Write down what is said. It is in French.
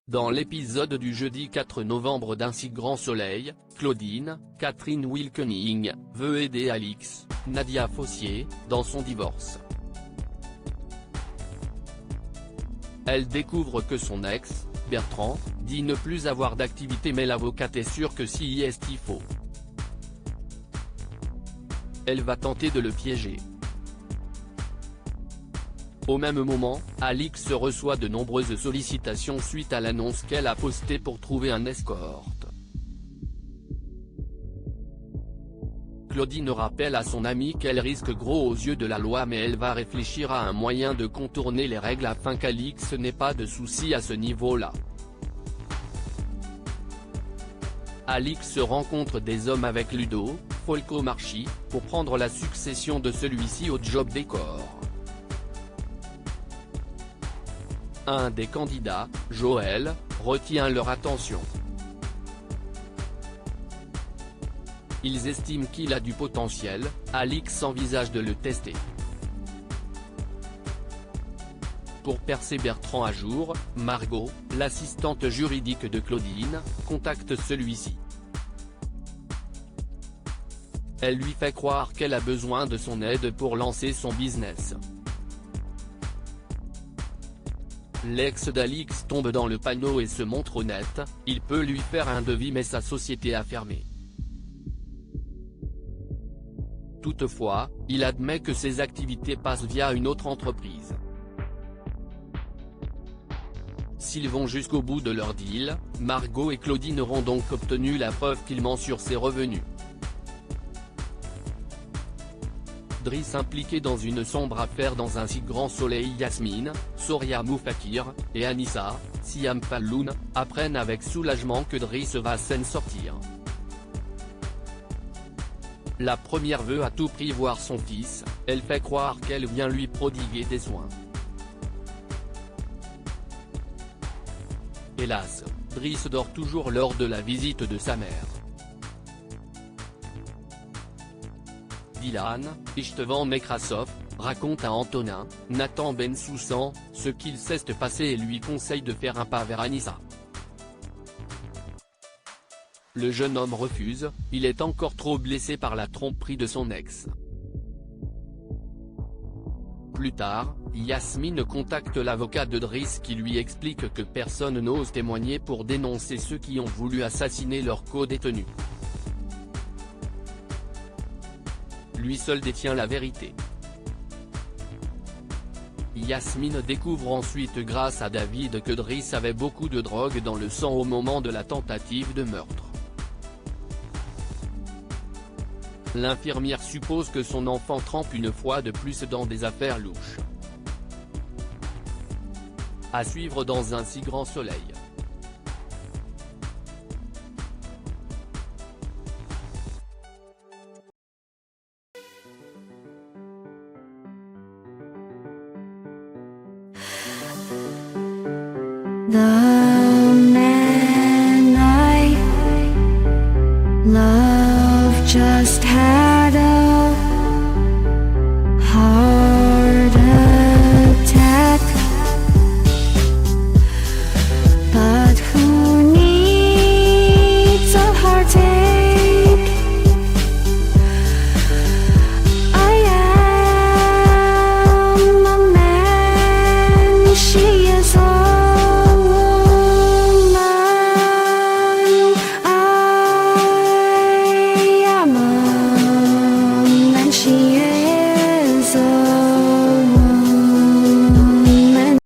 Dans l'épisode du jeudi 4 novembre d'Un si grand soleil, Claudine, Catherine Wilkening, veut aider Alix, Nadia Fossier, dans son divorce. Elle découvre que son ex, Bertrand, dit ne plus avoir d'activité mais l'avocate est sûre que si il faut. Elle va tenter de le piéger. Au même moment, Alix reçoit de nombreuses sollicitations suite à l'annonce qu'elle a postée pour trouver un escorte. Claudine rappelle à son amie qu'elle risque gros aux yeux de la loi mais elle va réfléchir à un moyen de contourner les règles afin qu'Alix n'ait pas de soucis à ce niveau-là. Alix rencontre des hommes avec Ludo, Folco Marchi, pour prendre la succession de celui-ci au job décor. Un des candidats, Joël, retient leur attention. Ils estiment qu'il a du potentiel, Alix envisage de le tester. Pour percer Bertrand à jour, Margot, l'assistante juridique de Claudine, contacte celui-ci. Elle lui fait croire qu'elle a besoin de son aide pour lancer son business. L'ex d'Alix tombe dans le panneau et se montre honnête, il peut lui faire un devis mais sa société a fermé. Toutefois, il admet que ses activités passent via une autre entreprise. S'ils vont jusqu'au bout de leur deal, Margot et Claudine auront donc obtenu la preuve qu'il ment sur ses revenus. Driss impliqué dans une sombre affaire dans Un si grand soleil. Yasmine, Soria Moufakir, et Anissa, Siam Falloun, apprennent avec soulagement que Driss va s'en sortir. La première veut à tout prix voir son fils, elle fait croire qu'elle vient lui prodiguer des soins. Hélas, Driss dort toujours lors de la visite de sa mère. Dylan, Istvan Nekrasov, raconte à Antonin, Nathan Bensoussan, ce qu'il s'est passé et lui conseille de faire un pas vers Anissa. Le jeune homme refuse, il est encore trop blessé par la tromperie de son ex. Plus tard, Yasmine contacte l'avocat de Driss qui lui explique que personne n'ose témoigner pour dénoncer ceux qui ont voulu assassiner leur co-détenu. Lui seul détient la vérité. Yasmine découvre ensuite grâce à David que Driss avait beaucoup de drogue dans le sang au moment de la tentative de meurtre. L'infirmière suppose que son enfant trempe une fois de plus dans des affaires louches. À suivre dans Un si grand soleil. The man I love just